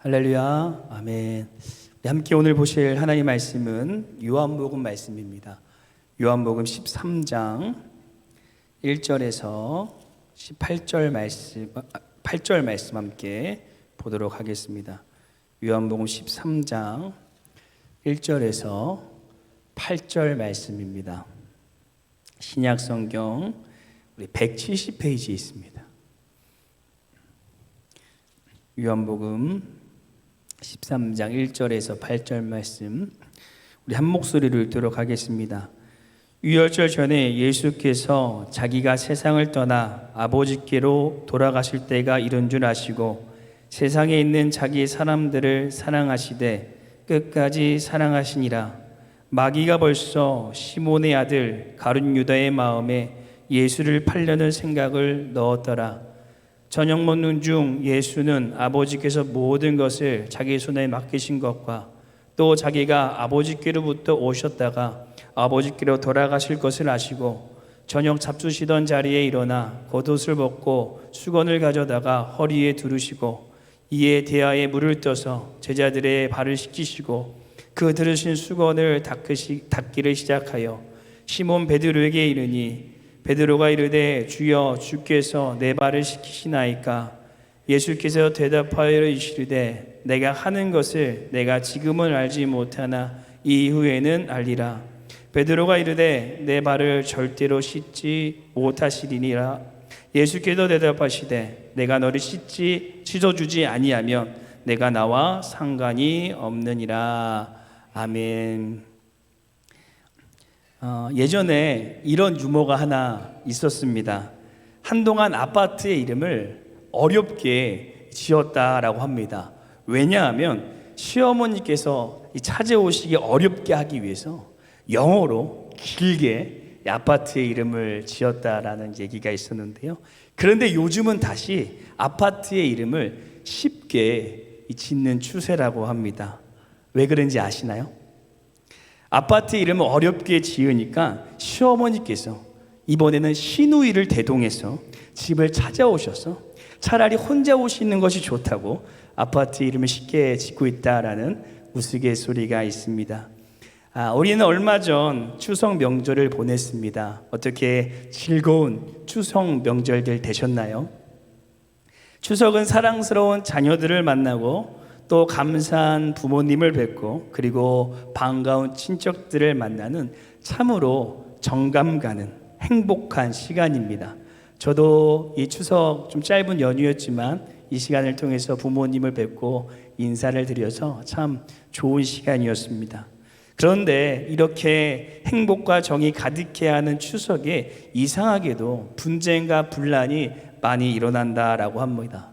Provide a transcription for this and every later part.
할렐루야, 아멘. 우리 함께 오늘 보실 하나님의 말씀은 요한복음 말씀입니다. 요한복음 13장 1절에서 18절 말씀, 8절 말씀 함께 보도록 하겠습니다. 요한복음 13장 1절에서 8절 말씀입니다. 신약성경 우리 170페이지에 있습니다. 요한복음 13장 1절에서 8절 말씀 우리 한 목소리로 읽도록 하겠습니다. 유월절 전에 예수께서 자기가 세상을 떠나 아버지께로 돌아가실 때가 이른 줄 아시고 세상에 있는 자기 사람들을 사랑하시되 끝까지 사랑하시니라. 마귀가 벌써 시몬의 아들 가룟 유다의 마음에 예수를 팔려는 생각을 넣었더라. 저녁 먹는 중 예수는 아버지께서 모든 것을 자기 손에 맡기신 것과 또 자기가 아버지께로부터 오셨다가 아버지께로 돌아가실 것을 아시고 저녁 잡수시던 자리에 일어나 겉옷을 벗고 수건을 가져다가 허리에 두르시고 이에 대야에 물을 떠서 제자들의 발을 씻기시고 그 들으신 수건을 닦기를 시작하여 시몬 베드로에게 이르니 베드로가 이르되 주여 주께서 내 발을 씻기시나이까? 예수께서 대답하여 이르시되 내가 하는 것을 내가 지금은 알지 못하나 이후에는 알리라. 베드로가 이르되 내 발을 절대로 씻지 못하시리니라. 예수께서 대답하시되 내가 너를 씻어주지 아니하면 내가 나와 상관이 없느니라. 아멘. 예전에 이런 유머가 하나 있었습니다. 한동안 아파트의 이름을 어렵게 지었다라고 합니다. 왜냐하면 시어머니께서 찾아오시기 어렵게 하기 위해서 영어로 길게 아파트의 이름을 지었다라는 얘기가 있었는데요. 그런데 요즘은 다시 아파트의 이름을 쉽게 짓는 추세라고 합니다. 왜 그런지 아시나요? 아파트 이름을 어렵게 지으니까 시어머니께서 이번에는 시누이를 대동해서 집을 찾아오셔서 차라리 혼자 오시는 것이 좋다고 아파트 이름을 쉽게 짓고 있다라는 우스갯소리가 있습니다. 우리는 얼마 전 추석 명절을 보냈습니다. 어떻게 즐거운 추석 명절들 되셨나요? 추석은 사랑스러운 자녀들을 만나고 또 감사한 부모님을 뵙고 그리고 반가운 친척들을 만나는 참으로 정감 가는 행복한 시간입니다. 저도 이 추석 좀 짧은 연휴였지만 이 시간을 통해서 부모님을 뵙고 인사를 드려서 참 좋은 시간이었습니다. 그런데 이렇게 행복과 정이 가득해야 하는 추석에 이상하게도 분쟁과 분란이 많이 일어난다라고 합니다.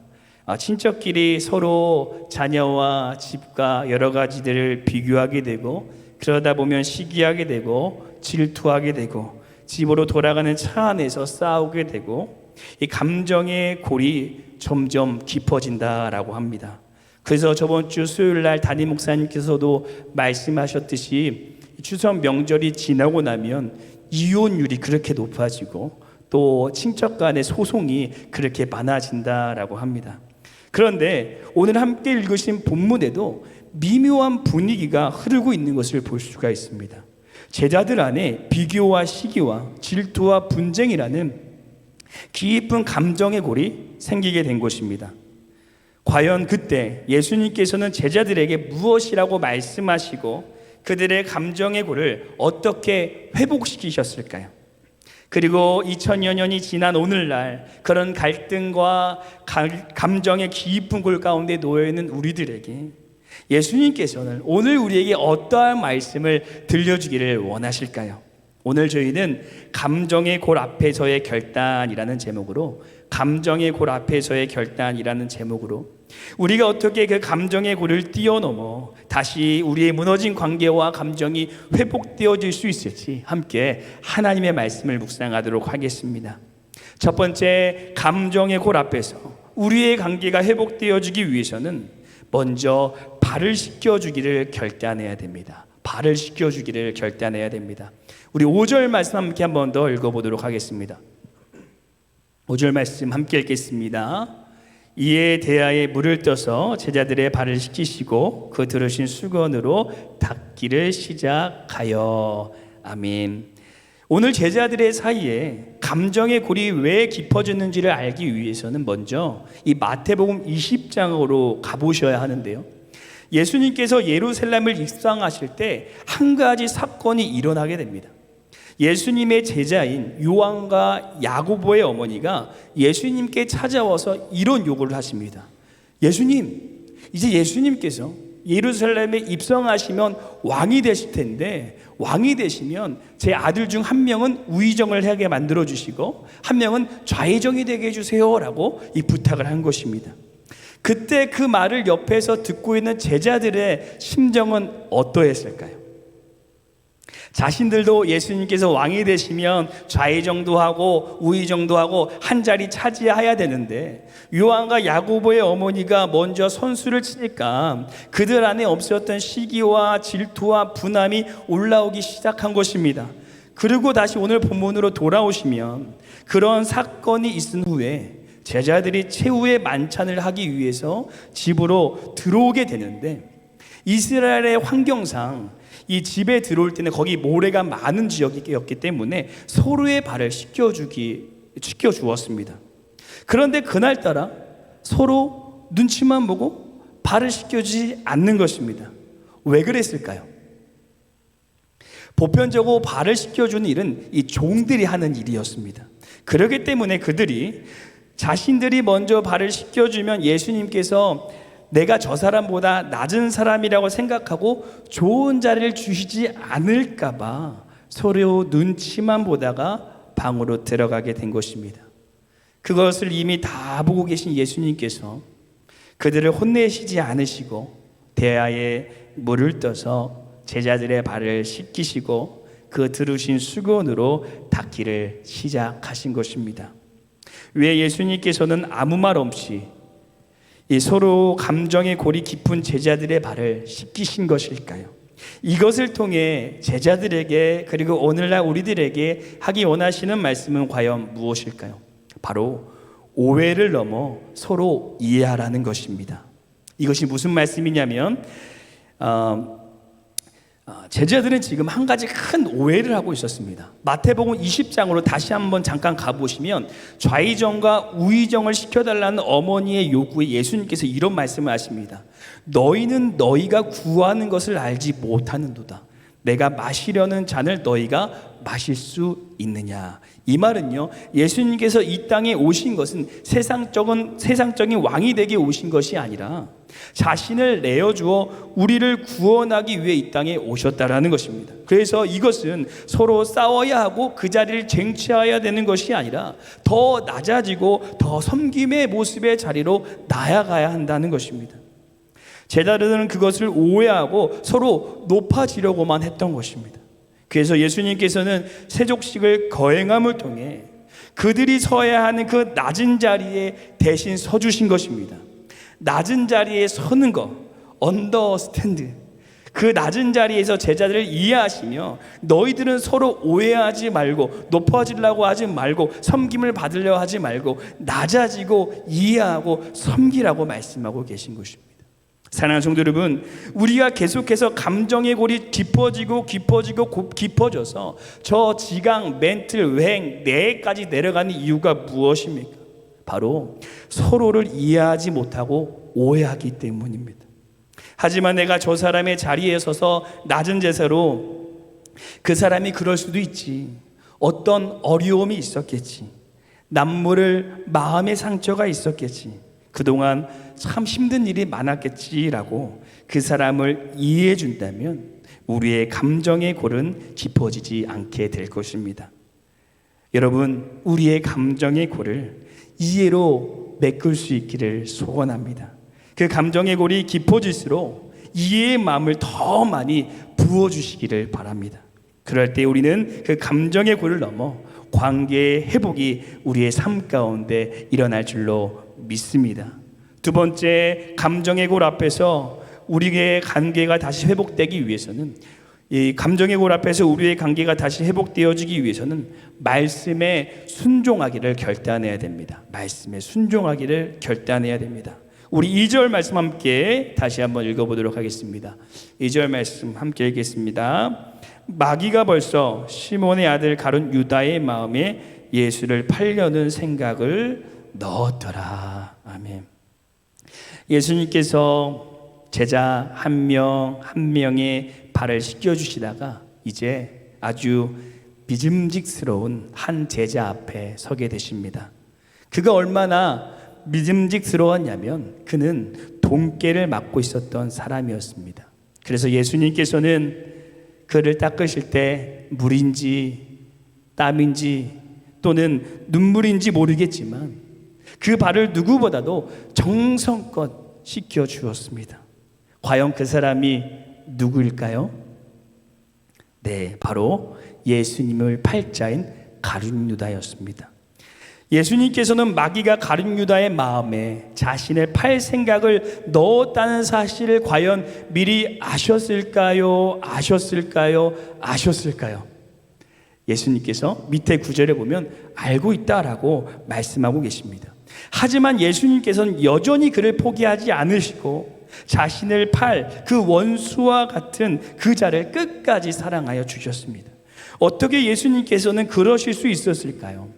친척끼리 서로 자녀와 집과 여러 가지들을 비교하게 되고 그러다 보면 시기하게 되고 질투하게 되고 집으로 돌아가는 차 안에서 싸우게 되고 이 감정의 골이 점점 깊어진다라고 합니다. 그래서 저번 주 수요일 날 담임 목사님께서도 말씀하셨듯이 추석 명절이 지나고 나면 이혼율이 그렇게 높아지고 또 친척 간의 소송이 그렇게 많아진다라고 합니다. 그런데 오늘 함께 읽으신 본문에도 미묘한 분위기가 흐르고 있는 것을 볼 수가 있습니다. 제자들 안에 비교와 시기와 질투와 분쟁이라는 깊은 감정의 골이 생기게 된 것입니다. 과연 그때 예수님께서는 제자들에게 무엇이라고 말씀하시고 그들의 감정의 골을 어떻게 회복시키셨을까요? 그리고 2000여 년이 지난 오늘날 그런 갈등과 감정의 깊은 골 가운데 놓여있는 우리들에게 예수님께서는 오늘 우리에게 어떠한 말씀을 들려주기를 원하실까요? 오늘 저희는 감정의 골 앞에서의 결단이라는 제목으로 우리가 어떻게 그 감정의 골을 뛰어넘어 다시 우리의 무너진 관계와 감정이 회복되어질 수 있을지 함께 하나님의 말씀을 묵상하도록 하겠습니다. 첫 번째, 감정의 골 앞에서 우리의 관계가 회복되어지기 위해서는 먼저 발을 씻겨주기를 결단해야 됩니다. 우리 5절 말씀 함께 한 번 더 읽어보도록 하겠습니다. 5절 말씀 함께 읽겠습니다. 이에 대하여 물을 떠서 제자들의 발을 씻기시고 그 들으신 수건으로 닦기를 시작하여. 아멘. 오늘 제자들의 사이에 감정의 골이 왜 깊어졌는지를 알기 위해서는 먼저 이 마태복음 20장으로 가보셔야 하는데요, 예수님께서 예루살렘을 입성하실 때 한 가지 사건이 일어나게 됩니다. 예수님의 제자인 요한과 야고보의 어머니가 예수님께 찾아와서 이런 요구를 하십니다. 예수님, 이제 예수님께서 예루살렘에 입성하시면 왕이 되실 텐데, 왕이 되시면 제 아들 중 한 명은 우의정을 하게 만들어 주시고 한 명은 좌의정이 되게 해주세요 라고 이 부탁을 한 것입니다. 그때 그 말을 옆에서 듣고 있는 제자들의 심정은 어떠했을까요? 자신들도 예수님께서 왕이 되시면 좌의정도 하고 우의정도 하고 한 자리 차지해야 되는데, 요한과 야고보의 어머니가 먼저 선수를 치니까 그들 안에 없었던 시기와 질투와 분함이 올라오기 시작한 것입니다. 그리고 다시 오늘 본문으로 돌아오시면 그런 사건이 있은 후에 제자들이 최후의 만찬을 하기 위해서 집으로 들어오게 되는데, 이스라엘의 환경상 이 집에 들어올 때는 거기 모래가 많은 지역이었기 때문에 서로의 발을 씻겨주었습니다. 그런데 그날따라 서로 눈치만 보고 발을 씻겨주지 않는 것입니다. 왜 그랬을까요? 보편적으로 발을 씻겨주는 일은 이 종들이 하는 일이었습니다. 그렇기 때문에 그들이 자신들이 먼저 발을 씻겨주면 예수님께서 내가 저 사람보다 낮은 사람이라고 생각하고 좋은 자리를 주시지 않을까 봐 서로 눈치만 보다가 방으로 들어가게 된 것입니다. 그것을 이미 다 보고 계신 예수님께서 그들을 혼내시지 않으시고 대야에 물을 떠서 제자들의 발을 씻기시고 그 들으신 수건으로 닦기를 시작하신 것입니다. 왜 예수님께서는 아무 말 없이 이 서로 감정의 골이 깊은 제자들의 발을 씻기신 것일까요? 이것을 통해 제자들에게 그리고 오늘날 우리들에게 하기 원하시는 말씀은 과연 무엇일까요? 바로 오해를 넘어 서로 이해하라는 것입니다. 이것이 무슨 말씀이냐면 제자들은 지금 한 가지 큰 오해를 하고 있었습니다. 마태복음 20장으로 다시 한번 잠깐 가보시면 좌의정과 우의정을 시켜달라는 어머니의 요구에 예수님께서 이런 말씀을 하십니다. 너희는 너희가 구하는 것을 알지 못하는도다. 내가 마시려는 잔을 너희가 마실 수 있느냐. 이 말은요, 예수님께서 이 땅에 오신 것은 세상적인 왕이 되게 오신 것이 아니라 자신을 내어주어 우리를 구원하기 위해 이 땅에 오셨다라는 것입니다. 그래서 이것은 서로 싸워야 하고 그 자리를 쟁취해야 되는 것이 아니라 더 낮아지고 더 섬김의 모습의 자리로 나아가야 한다는 것입니다. 제자들은 그것을 오해하고 서로 높아지려고만 했던 것입니다. 그래서 예수님께서는 세족식을 거행함을 통해 그들이 서야 하는 그 낮은 자리에 대신 서주신 것입니다. 낮은 자리에 서는 것, 언더스탠드, 그 낮은 자리에서 제자들을 이해하시며 너희들은 서로 오해하지 말고 높아지려고 하지 말고 섬김을 받으려 하지 말고 낮아지고 이해하고 섬기라고 말씀하고 계신 것입니다. 사랑하는 성도 여러분, 우리가 계속해서 감정의 골이 깊어져서 저 지강, 멘틀, 외행, 뇌까지 내려가는 이유가 무엇입니까? 바로 서로를 이해하지 못하고 오해하기 때문입니다. 하지만 내가 저 사람의 자리에 서서 낮은 자세로 그 사람이 그럴 수도 있지, 어떤 어려움이 있었겠지, 남모를 마음의 상처가 있었겠지, 그동안 참 힘든 일이 많았겠지라고 그 사람을 이해해 준다면 우리의 감정의 골은 깊어지지 않게 될 것입니다. 여러분, 우리의 감정의 골을 이해로 메꿀 수 있기를 소원합니다. 그 감정의 골이 깊어질수록 이해의 마음을 더 많이 부어주시기를 바랍니다. 그럴 때 우리는 그 감정의 골을 넘어 관계의 회복이 우리의 삶 가운데 일어날 줄로 믿습니다. 두 번째, 감정의 골 앞에서 우리의 관계가 다시 회복되기 위해서는 이 감정의 골 앞에서 우리의 관계가 다시 회복되어지기 위해서는 말씀에 순종하기를 결단해야 됩니다. 말씀에 순종하기를 결단해야 됩니다. 우리 2절 말씀 함께 다시 한번 읽어보도록 하겠습니다. 2절 말씀 함께 읽겠습니다. 마귀가 벌써 시몬의 아들 가룟 유다의 마음에 예수를 팔려는 생각을 넣었더라. 아멘. 예수님께서 제자 한 명 한 명의 발을 씻겨주시다가 이제 아주 믿음직스러운 한 제자 앞에 서게 되십니다. 그가 얼마나 믿음직스러웠냐면 그는 돈깨를 맡고 있었던 사람이었습니다. 그래서 예수님께서는 그를 닦으실 때 물인지 땀인지 또는 눈물인지 모르겠지만 그 발을 누구보다도 정성껏 씻겨 주었습니다. 과연 그 사람이 누구일까요? 네, 바로 예수님을 팔자인 가룟 유다였습니다. 예수님께서는 마귀가 가룟 유다의 마음에 자신을 팔 생각을 넣었다는 사실을 과연 미리 아셨을까요? 아셨을까요? 예수님께서 밑에 구절에 보면 알고 있다라고 말씀하고 계십니다. 하지만 예수님께서는 여전히 그를 포기하지 않으시고 자신을 팔 그 원수와 같은 그 자를 끝까지 사랑하여 주셨습니다. 어떻게 예수님께서는 그러실 수 있었을까요?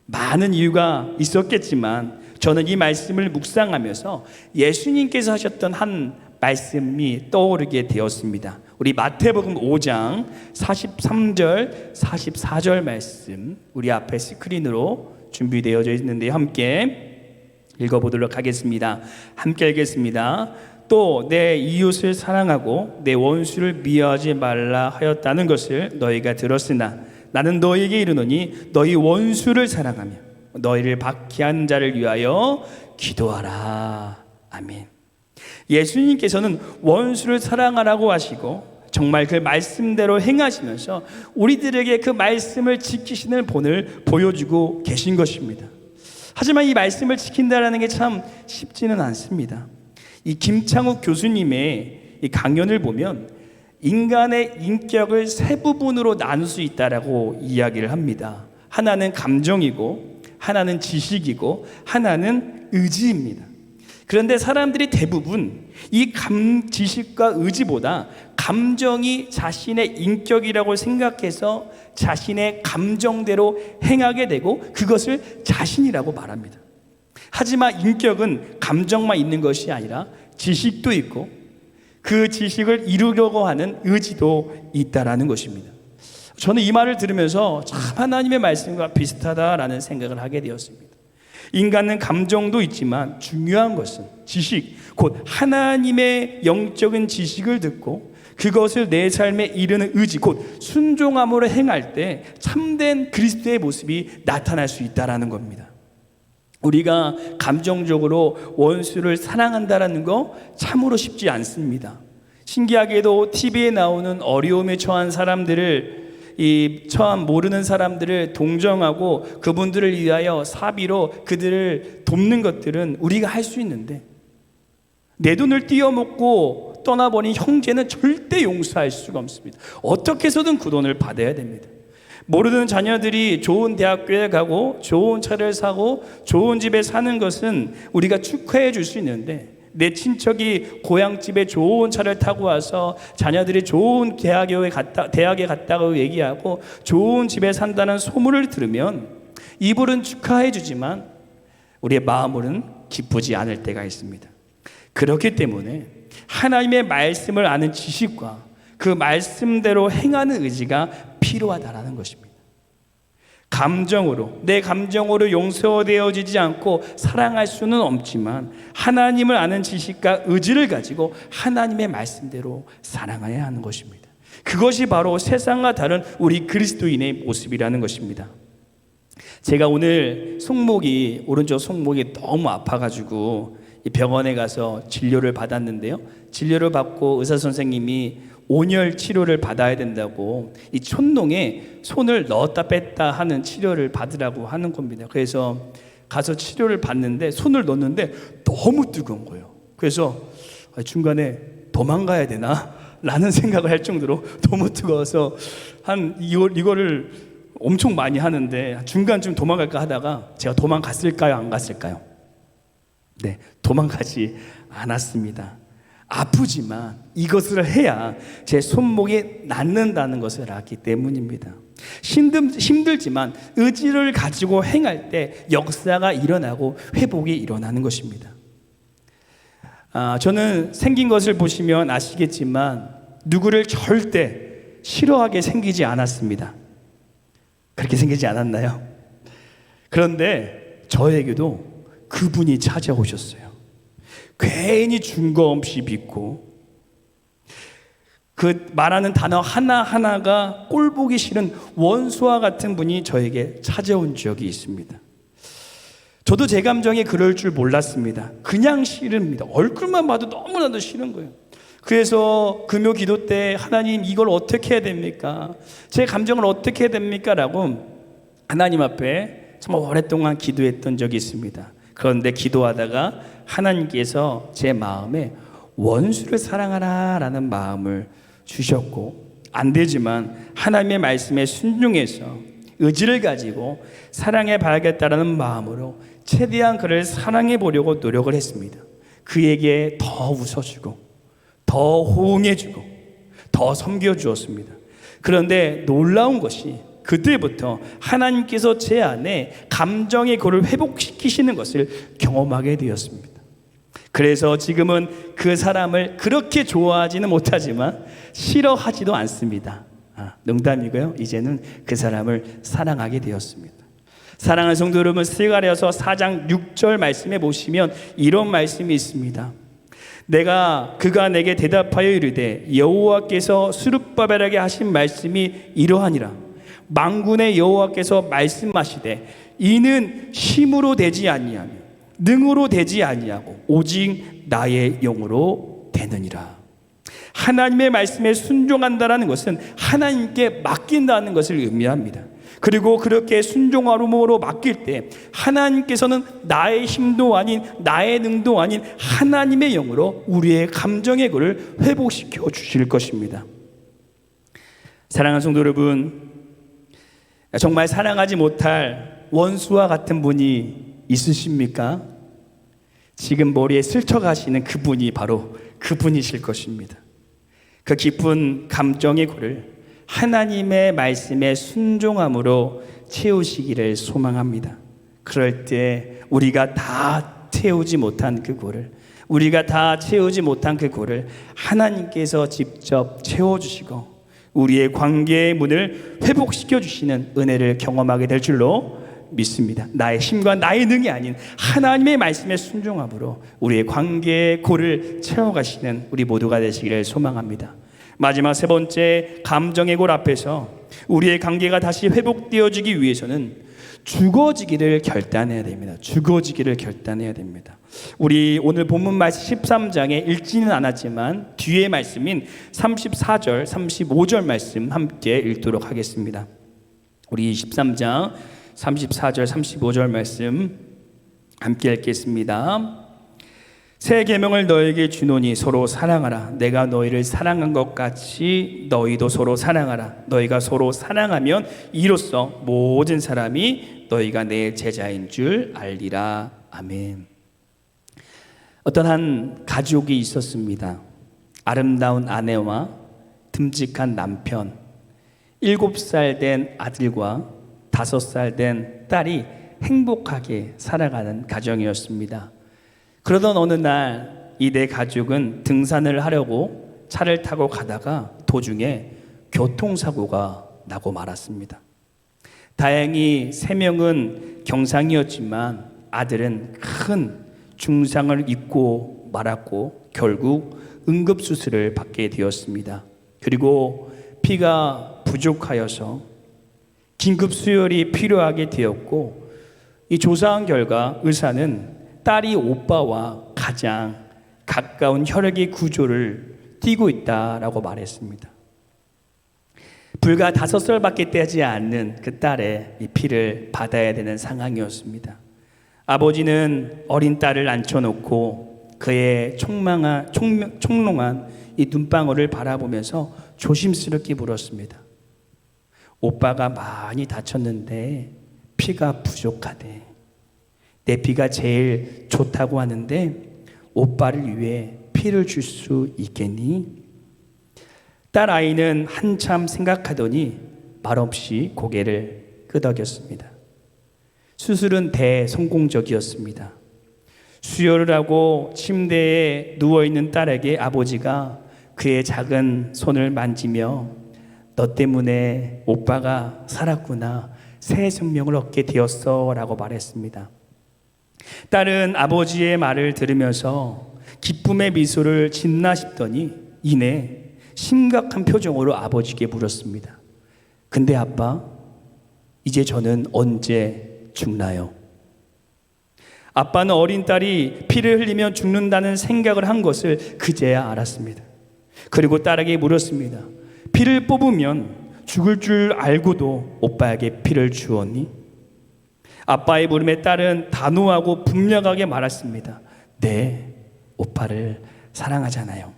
많은 이유가 있었겠지만 저는 이 말씀을 묵상하면서 예수님께서 하셨던 한 말씀이 떠오르게 되었습니다. 우리 마태복음 5장 43절 44절 말씀 우리 앞에 스크린으로 준비되어져 있는데 함께 읽어보도록 하겠습니다. 함께 읽겠습니다. 또 내 이웃을 사랑하고 내 원수를 미워하지 말라 하였다는 것을 너희가 들었으나 나는 너희에게 이르노니 너희 원수를 사랑하며 너희를 박해한 자를 위하여 기도하라. 아멘. 예수님께서는 원수를 사랑하라고 하시고 정말 그 말씀대로 행하시면서 우리들에게 그 말씀을 지키시는 본을 보여주고 계신 것입니다. 하지만 이 말씀을 지킨다는 게 참 쉽지는 않습니다. 이 김창욱 교수님의 이 강연을 보면 인간의 인격을 세 부분으로 나눌 수 있다라고 이야기를 합니다. 하나는 감정이고 하나는 지식이고 하나는 의지입니다. 그런데 사람들이 대부분 이 지식과 의지보다 감정이 자신의 인격이라고 생각해서 자신의 감정대로 행하게 되고 그것을 자신이라고 말합니다. 하지만 인격은 감정만 있는 것이 아니라 지식도 있고 그 지식을 이루려고 하는 의지도 있다라는 것입니다. 저는 이 말을 들으면서 참 하나님의 말씀과 비슷하다라는 생각을 하게 되었습니다. 인간은 감정도 있지만 중요한 것은 지식, 곧 하나님의 영적인 지식을 듣고 그것을 내 삶에 이르는 의지, 곧 순종함으로 행할 때 참된 그리스도의 모습이 나타날 수 있다는 겁니다. 우리가 감정적으로 원수를 사랑한다는 거 참으로 쉽지 않습니다. 신기하게도 TV에 나오는 어려움에 처한 사람들을 처한 모르는 사람들을 동정하고 그분들을 위하여 사비로 그들을 돕는 것들은 우리가 할 수 있는데 내 돈을 띄어먹고 떠나버린 형제는 절대 용서할 수가 없습니다. 어떻게 해서든 그 돈을 받아야 됩니다. 모르는 자녀들이 좋은 대학교에 가고 좋은 차를 사고 좋은 집에 사는 것은 우리가 축하해 줄 수 있는데 내 친척이 고향집에 좋은 차를 타고 와서 자녀들이 좋은 대학에 갔다고 얘기하고 좋은 집에 산다는 소문을 들으면 입으로는 축하해 주지만 우리의 마음으로는 기쁘지 않을 때가 있습니다. 그렇기 때문에 하나님의 말씀을 아는 지식과 그 말씀대로 행하는 의지가 필요하다라는 것입니다. 내 감정으로 용서되어지지 않고 사랑할 수는 없지만 하나님을 아는 지식과 의지를 가지고 하나님의 말씀대로 사랑해야 하는 것입니다. 그것이 바로 세상과 다른 우리 그리스도인의 모습이라는 것입니다. 제가 오늘 오른쪽 손목이 너무 아파가지고 병원에 가서 진료를 받았는데요. 진료를 받고 의사 선생님이 온열 치료를 받아야 된다고 이 촌농에 손을 넣었다 뺐다 하는 치료를 받으라고 하는 겁니다. 그래서 가서 치료를 받는데 손을 넣었는데 너무 뜨거운 거예요. 그래서 중간에 도망가야 되나 라는 생각을 할 정도로 너무 뜨거워서 이거를 엄청 많이 하는데 중간쯤 도망갈까 하다가 제가 도망갔을까요? 안 갔을까요? 네, 도망가지 않았습니다. 아프지만 이것을 해야 제 손목이 낫는다는 것을 알기 때문입니다. 힘들지만 의지를 가지고 행할 때 역사가 일어나고 회복이 일어나는 것입니다. 저는 생긴 것을 보시면 아시겠지만 누구를 절대 싫어하게 생기지 않았습니다. 그렇게 생기지 않았나요? 그런데 저에게도 그분이 찾아오셨어요. 괜히 증거 없이 믿고 그 말하는 단어 하나하나가 꼴보기 싫은 원수와 같은 분이 저에게 찾아온 적이 있습니다. 저도 제 감정이 그럴 줄 몰랐습니다. 그냥 싫습니다. 얼굴만 봐도 너무나도 싫은 거예요. 그래서 금요 기도 때 하나님 이걸 어떻게 해야 됩니까? 제 감정을 어떻게 해야 됩니까? 라고 하나님 앞에 정말 오랫동안 기도했던 적이 있습니다. 그런데 기도하다가 하나님께서 제 마음에 원수를 사랑하라 라는 마음을 주셨고, 안 되지만 하나님의 말씀에 순종해서 의지를 가지고 사랑해 봐야겠다라는 마음으로 최대한 그를 사랑해 보려고 노력을 했습니다. 그에게 더 웃어주고 더 호응해주고 더 섬겨주었습니다. 그런데 놀라운 것이 그때부터 하나님께서 제 안에 감정의 고를 회복시키시는 것을 경험하게 되었습니다. 그래서 지금은 그 사람을 그렇게 좋아하지는 못하지만 싫어하지도 않습니다. 농담이고요. 이제는 그 사람을 사랑하게 되었습니다. 사랑하는 성도 여러분, 스가랴서 4장 6절 말씀에 보시면 이런 말씀이 있습니다. 그가 내게 대답하여 이르되 여호와께서 스룹바벨에게 하신 말씀이 이러하니라. 만군의 여호와께서 말씀하시되 이는 힘으로 되지 아니하며 능으로 되지 아니하고 오직 나의 영으로 되느니라. 하나님의 말씀에 순종한다는 것은 하나님께 맡긴다는 것을 의미합니다. 그리고 그렇게 순종함으로 맡길 때 하나님께서는 나의 힘도 아닌 나의 능도 아닌 하나님의 영으로 우리의 감정의 고를 회복시켜 주실 것입니다. 사랑하는 성도 여러분, 정말 사랑하지 못할 원수와 같은 분이 있으십니까? 지금 머리에 스쳐가시는 그분이 바로 그분이실 것입니다. 그 깊은 감정의 고를 하나님의 말씀에 순종함으로 채우시기를 소망합니다. 그럴 때 우리가 다 채우지 못한 그 고를, 우리가 다 채우지 못한 그 고를 하나님께서 직접 채워주시고 우리의 관계의 문을 회복시켜 주시는 은혜를 경험하게 될 줄로 믿습니다. 나의 힘과 나의 능이 아닌 하나님의 말씀에 순종함으로 우리의 관계의 고를 채워가시는 우리 모두가 되시기를 소망합니다. 마지막 세 번째, 감정의 골 앞에서 우리의 관계가 다시 회복되어지기 위해서는 죽어지기를 결단해야 됩니다. 죽어지기를 결단해야 됩니다. 우리 오늘 본문 말씀 13장에 읽지는 않았지만 뒤에 말씀인 34절, 35절 말씀 함께 읽도록 하겠습니다. 우리 13장 34절, 35절 말씀 함께 읽겠습니다. 새 계명을 너에게 주노니 서로 사랑하라. 내가 너희를 사랑한 것 같이 너희도 서로 사랑하라. 너희가 서로 사랑하면 이로써 모든 사람이 너희가 내 제자인 줄 알리라. 아멘. 어떤 한 가족이 있었습니다. 아름다운 아내와 듬직한 남편, 7살 된 아들과 5살 된 딸이 행복하게 살아가는 가정이었습니다. 그러던 어느 날 이 네 가족은 등산을 하려고 차를 타고 가다가 도중에 교통사고가 나고 말았습니다. 다행히 3명은 경상이었지만 아들은 큰 중상을 입고 말았고 결국 응급수술을 받게 되었습니다. 그리고 피가 부족하여서 긴급 수혈이 필요하게 되었고 이 조사한 결과 의사는 딸이 오빠와 가장 가까운 혈액의 구조를 띠고 있다라고 말했습니다. 불과 5살밖에 되지 않는 그 딸의 이 피를 받아야 되는 상황이었습니다. 아버지는 어린 딸을 앉혀놓고 그의 총롱한 이 눈방울을 바라보면서 조심스럽게 물었습니다. 오빠가 많이 다쳤는데 피가 부족하대. 내 피가 제일 좋다고 하는데 오빠를 위해 피를 줄 수 있겠니? 딸 아이는 한참 생각하더니 말없이 고개를 끄덕였습니다. 수술은 대성공적이었습니다. 수혈을 하고 침대에 누워있는 딸에게 아버지가 그의 작은 손을 만지며 너 때문에 오빠가 살았구나, 새 생명을 얻게 되었어 라고 말했습니다. 딸은 아버지의 말을 들으면서 기쁨의 미소를 짓나 싶더니 이내 심각한 표정으로 아버지께 물었습니다. 근데 아빠, 이제 저는 언제 죽나요? 아빠는 어린 딸이 피를 흘리면 죽는다는 생각을 한 것을 그제야 알았습니다. 그리고 딸에게 물었습니다. 피를 뽑으면 죽을 줄 알고도 오빠에게 피를 주었니? 아빠의 물음에 딸은 단호하고 분명하게 말했습니다. 네, 오빠를 사랑하잖아요.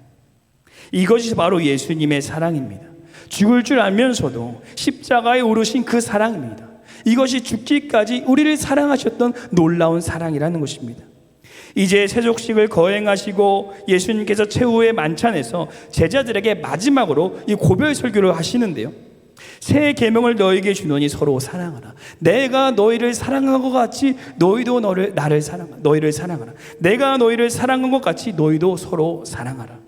이것이 바로 예수님의 사랑입니다. 죽을 줄 알면서도 십자가에 오르신 그 사랑입니다. 이것이 죽기까지 우리를 사랑하셨던 놀라운 사랑이라는 것입니다. 이제 세족식을 거행하시고 예수님께서 최후의 만찬에서 제자들에게 마지막으로 이 고별 설교를 하시는데요. 새 계명을 너에게 주노니 서로 사랑하라. 내가 너희를 사랑한 것 같이 너희도 너희를 사랑하라. 내가 너희를 사랑한 것 같이 너희도 서로 사랑하라.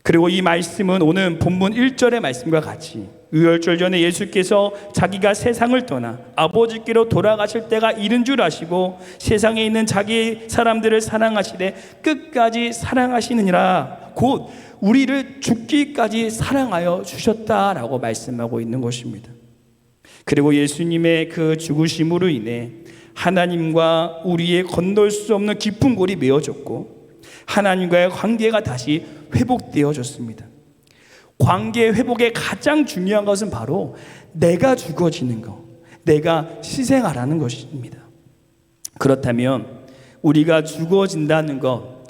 그리고 이 말씀은 오늘 본문 1절의 말씀과 같이 유월절 전에 예수께서 자기가 세상을 떠나 아버지께로 돌아가실 때가 이른 줄 아시고 세상에 있는 자기 사람들을 사랑하시되 끝까지 사랑하시느니라, 곧 우리를 죽기까지 사랑하여 주셨다라고 말씀하고 있는 것입니다. 그리고 예수님의 그 죽으심으로 인해 하나님과 우리의 건널 수 없는 깊은 골이 메어졌고 하나님과의 관계가 다시 회복되어졌습니다. 관계 회복의 가장 중요한 것은 바로 내가 죽어지는 것, 내가 희생하라는 것입니다. 그렇다면 우리가 죽어진다는 것,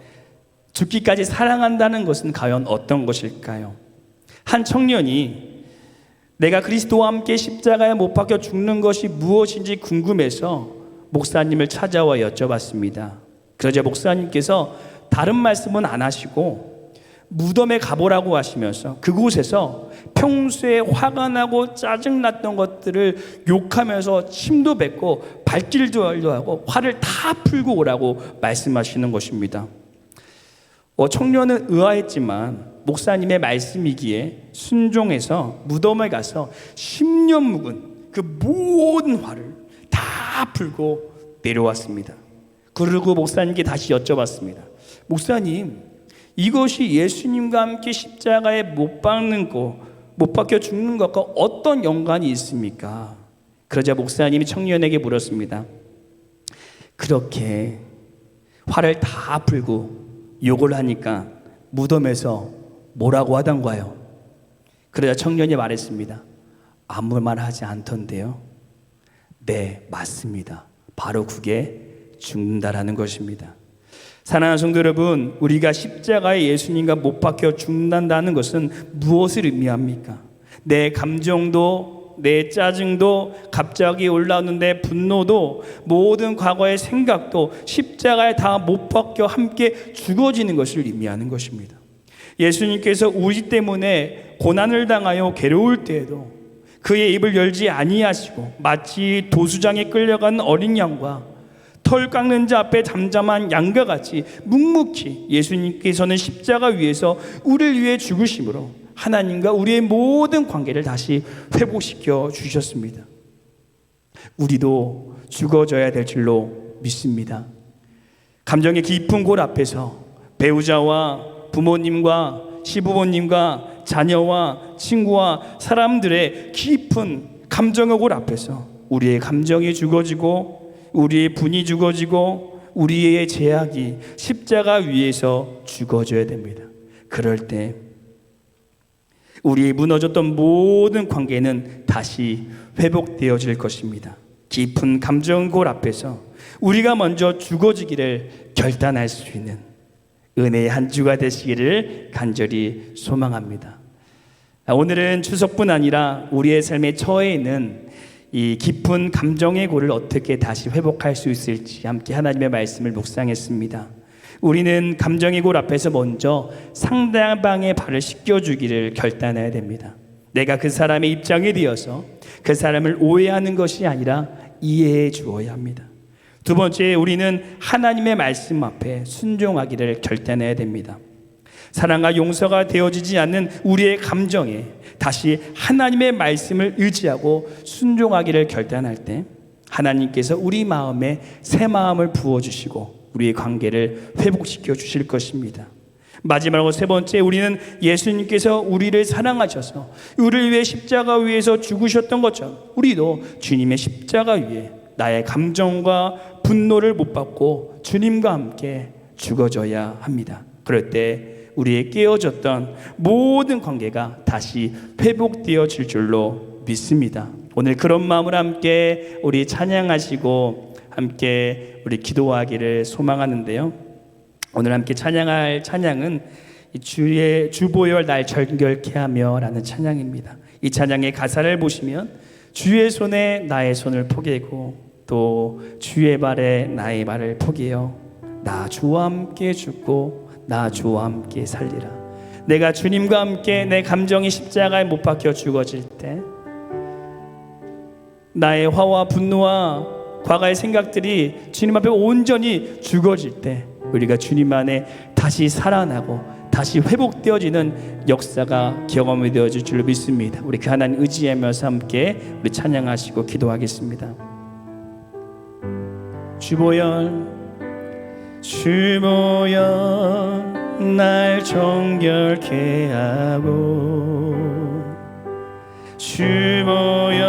죽기까지 사랑한다는 것은 과연 어떤 것일까요? 한 청년이 내가 그리스도와 함께 십자가에 못 박혀 죽는 것이 무엇인지 궁금해서 목사님을 찾아와 여쭤봤습니다. 그러자 목사님께서 다른 말씀은 안 하시고 무덤에 가보라고 하시면서 그곳에서 평소에 화가 나고 짜증났던 것들을 욕하면서 침도 뱉고 발길도 하고 화를 다 풀고 오라고 말씀하시는 것입니다. 청년은 의아했지만 목사님의 말씀이기에 순종해서 무덤에 가서 10년 묵은 그 모든 화를 다 풀고 내려왔습니다. 그리고 목사님께 다시 여쭤봤습니다. 목사님, 이것이 예수님과 함께 십자가에 못 박혀 죽는 것과 어떤 연관이 있습니까? 그러자 목사님이 청년에게 물었습니다. 그렇게 화를 다 풀고 욕을 하니까 무덤에서 뭐라고 하던가요? 그러자 청년이 말했습니다. 아무 말 하지 않던데요. 네, 맞습니다. 바로 그게 죽는다라는 것입니다. 사랑하는 성도 여러분, 우리가 십자가에 예수님과 못 박혀 죽는다는 것은 무엇을 의미합니까? 내 감정도, 내 짜증도, 갑자기 올라오는 내 분노도, 모든 과거의 생각도 십자가에 다 못 박혀 함께 죽어지는 것을 의미하는 것입니다. 예수님께서 우리 때문에 고난을 당하여 괴로울 때에도 그의 입을 열지 아니하시고 마치 도수장에 끌려간 어린 양과 털 깎는 자 앞에 잠잠한 양과 같이 묵묵히 예수님께서는 십자가 위에서 우리를 위해 죽으심으로 하나님과 우리의 모든 관계를 다시 회복시켜 주셨습니다. 우리도 죽어져야 될 줄로 믿습니다. 감정의 깊은 골 앞에서 배우자와 부모님과 시부모님과 자녀와 친구와 사람들의 깊은 감정의 골 앞에서 우리의 감정이 죽어지고 우리의 분이 죽어지고 우리의 제약이 십자가 위에서 죽어져야 됩니다. 그럴 때 우리의 무너졌던 모든 관계는 다시 회복되어질 것입니다. 깊은 감정골 앞에서 우리가 먼저 죽어지기를 결단할 수 있는 은혜의 한 주가 되시기를 간절히 소망합니다. 오늘은 추석뿐 아니라 우리의 삶에 처해 있는 이 깊은 감정의 골을 어떻게 다시 회복할 수 있을지 함께 하나님의 말씀을 묵상했습니다. 우리는 감정의 골 앞에서 먼저 상대방의 발을 씻겨주기를 결단해야 됩니다. 내가 그 사람의 입장에 되어서 그 사람을 오해하는 것이 아니라 이해해 주어야 합니다. 두 번째, 우리는 하나님의 말씀 앞에 순종하기를 결단해야 됩니다. 사랑과 용서가 되어지지 않는 우리의 감정에 다시 하나님의 말씀을 의지하고 순종하기를 결단할 때 하나님께서 우리 마음에 새 마음을 부어주시고 우리의 관계를 회복시켜 주실 것입니다. 마지막으로 세 번째, 우리는 예수님께서 우리를 사랑하셔서 우리를 위해 십자가 위에서 죽으셨던 것처럼 우리도 주님의 십자가 위에 나의 감정과 분노를 못 받고 주님과 함께 죽어져야 합니다. 그럴 때 우리의 깨어졌던 모든 관계가 다시 회복되어질 줄로 믿습니다. 오늘 그런 마음으로 함께 우리 찬양하시고 함께 우리 기도하기를 소망하는데요. 오늘 함께 찬양할 찬양은 주의 주보혈 날 정결케 하며 라는 찬양입니다. 이 찬양의 가사를 보시면 주의 손에 나의 손을 포개고 또 주의 발에 나의 발을 포개어 나 주와 함께 죽고 나 주와 함께 살리라. 내가 주님과 함께 내 감정이 십자가에 못 박혀 죽어질 때 나의 화와 분노와 과거의 생각들이 주님 앞에 온전히 죽어질 때 우리가 주님 안에 다시 살아나고 다시 회복되어지는 역사가 경험이 되어질 줄로 믿습니다. 우리 그 하나님 의지하면서 함께 우리 찬양하시고 기도하겠습니다. 주보혈 날 정결케 하고 주보혈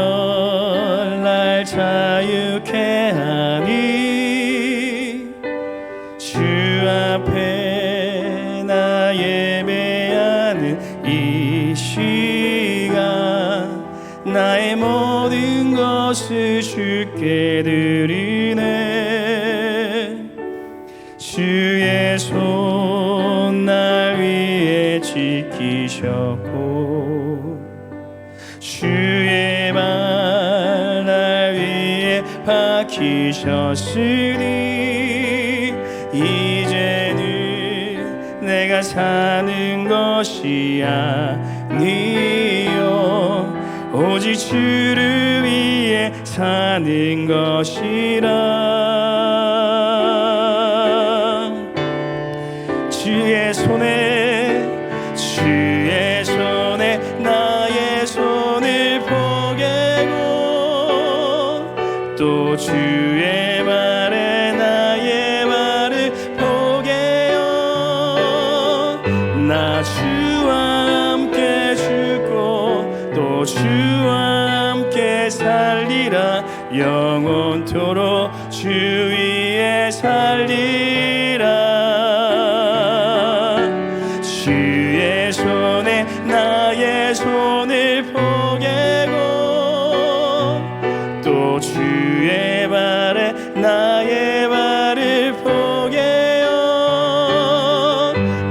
날 자유케 하니 주 앞에 나 예배하는 이 시간 나의 모든 것을 주께 드리네. 주의 손 날 위에 지키셨고 주의 발 날 위에 박히셨으니 이제는 내가 사는 것이 아니요 오직 주를 위해 사는 것이라. 주의 손에 나의 손을 포개고 또 주의 발에 나의 발을 포개어 나 주와 함께 죽고 또 주와 함께 살리라. 영원토록 주 위에 살리라. 주의 손에 나의 손을 포개고 또 주의 발에 나의 발을 포개어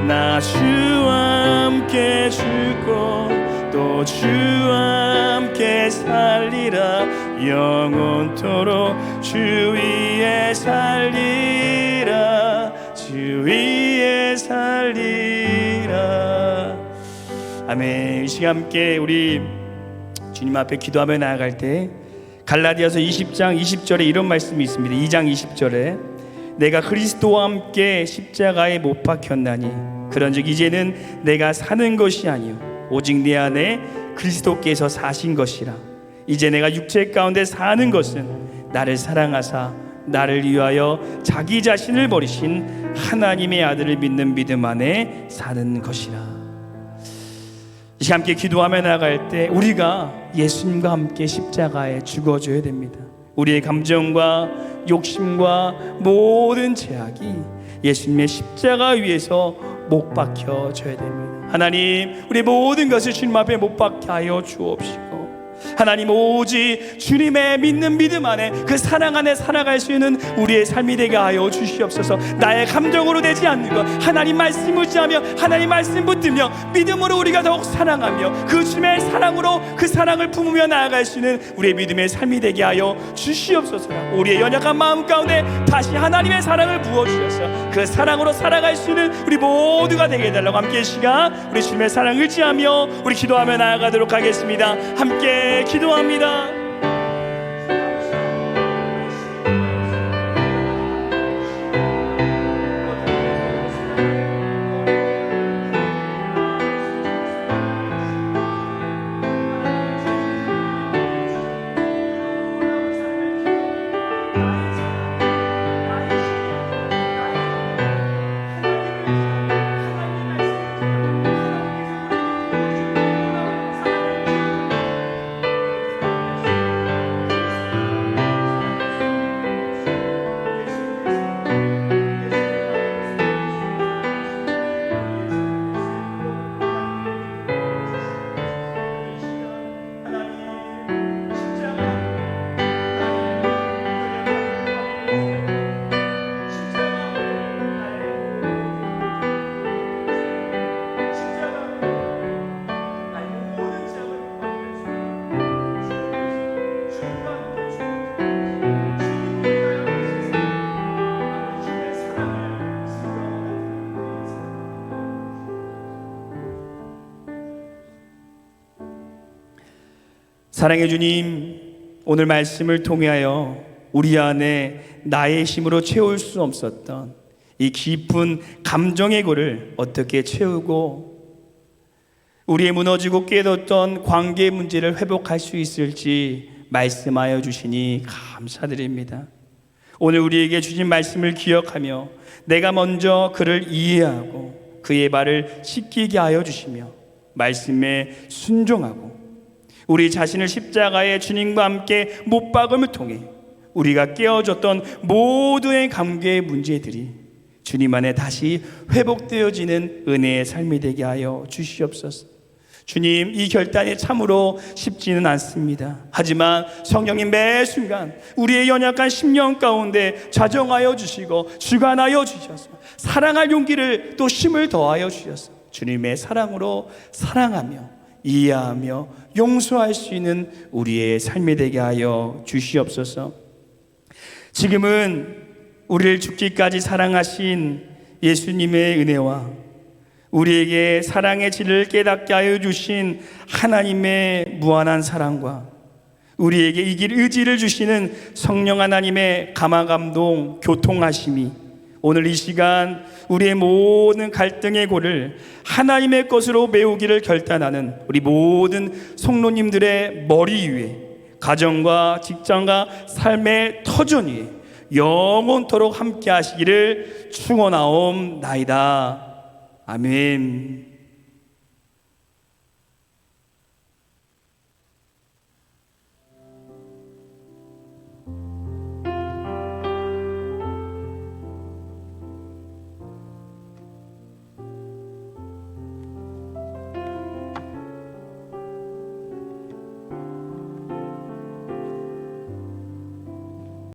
나 주와 함께 죽고 또 주와 함께 살리라. 영원토록 주 위에 살리라. 주 위에 살리라. 아멘. 이 시간 함께 우리 주님 앞에 기도하며 나아갈 때 갈라디아서 20장 20절에 이런 말씀이 있습니다. 2장 20절에 내가 그리스도와 함께 십자가에 못 박혔나니 그런즉 이제는 내가 사는 것이 아니요 오직 내 안에 그리스도께서 사신 것이라. 이제 내가 육체 가운데 사는 것은 나를 사랑하사 나를 위하여 자기 자신을 버리신 하나님의 아들을 믿는 믿음 안에 사는 것이라. 이 시간 함께 기도하며 나아갈 때 우리가 예수님과 함께 십자가에 죽어줘야 됩니다. 우리의 감정과 욕심과 모든 제약이 예수님의 십자가 위에서 못 박혀져야 됩니다. 하나님, 우리 모든 것을 주님 앞에 못 박게 하여 주옵시고 하나님, 오직 주님의 믿는 믿음 안에, 그 사랑 안에 살아갈 수 있는 우리의 삶이 되게 하여 주시옵소서. 나의 감정으로 되지 않는 것, 하나님 말씀 묻지하며 하나님 말씀 붙들며 믿음으로 우리가 더욱 사랑하며 그 주님의 사랑으로 그 사랑을 품으며 나아갈 수 있는 우리의 믿음의 삶이 되게 하여 주시옵소서. 우리의 연약한 마음 가운데 다시 하나님의 사랑을 부어주셔서 그 사랑으로 살아갈 수 있는 우리 모두가 되게 해달라고, 함께 이 시간 우리 주님의 사랑을 의지하며 우리 기도하며 나아가도록 하겠습니다. 함께 기도합니다. 사랑의 주님, 오늘 말씀을 통하여 우리 안에 나의 힘으로 채울 수 없었던 이 깊은 감정의 골을 어떻게 채우고 우리의 무너지고 깨졌던 관계 문제를 회복할 수 있을지 말씀하여 주시니 감사드립니다. 오늘 우리에게 주신 말씀을 기억하며 내가 먼저 그를 이해하고 그의 발을 씻기게 하여 주시며 말씀에 순종하고 우리 자신을 십자가에 주님과 함께 못 박음을 통해 우리가 깨어졌던 모두의 관계의 문제들이 주님 안에 다시 회복되어지는 은혜의 삶이 되게 하여 주시옵소서. 주님, 이 결단이 참으로 쉽지는 않습니다. 하지만 성령님 매 순간 우리의 연약한 심령 가운데 자정하여 주시고 주관하여 주셔서 사랑할 용기를 또 힘을 더하여 주셔서 주님의 사랑으로 사랑하며 이해하며 용서할 수 있는 우리의 삶이 되게 하여 주시옵소서. 지금은 우리를 죽기까지 사랑하신 예수님의 은혜와 우리에게 사랑의 질을 깨닫게 하여 주신 하나님의 무한한 사랑과 우리에게 이길 의지를 주시는 성령 하나님의 감화감동 교통하심이 오늘 이 시간 우리의 모든 갈등의 골을 하나님의 것으로 메우기를 결단하는 우리 모든 성도님들의 머리 위에, 가정과 직장과 삶의 터전 위에 영원토록 함께 하시기를 축원하옵나이다. 아멘.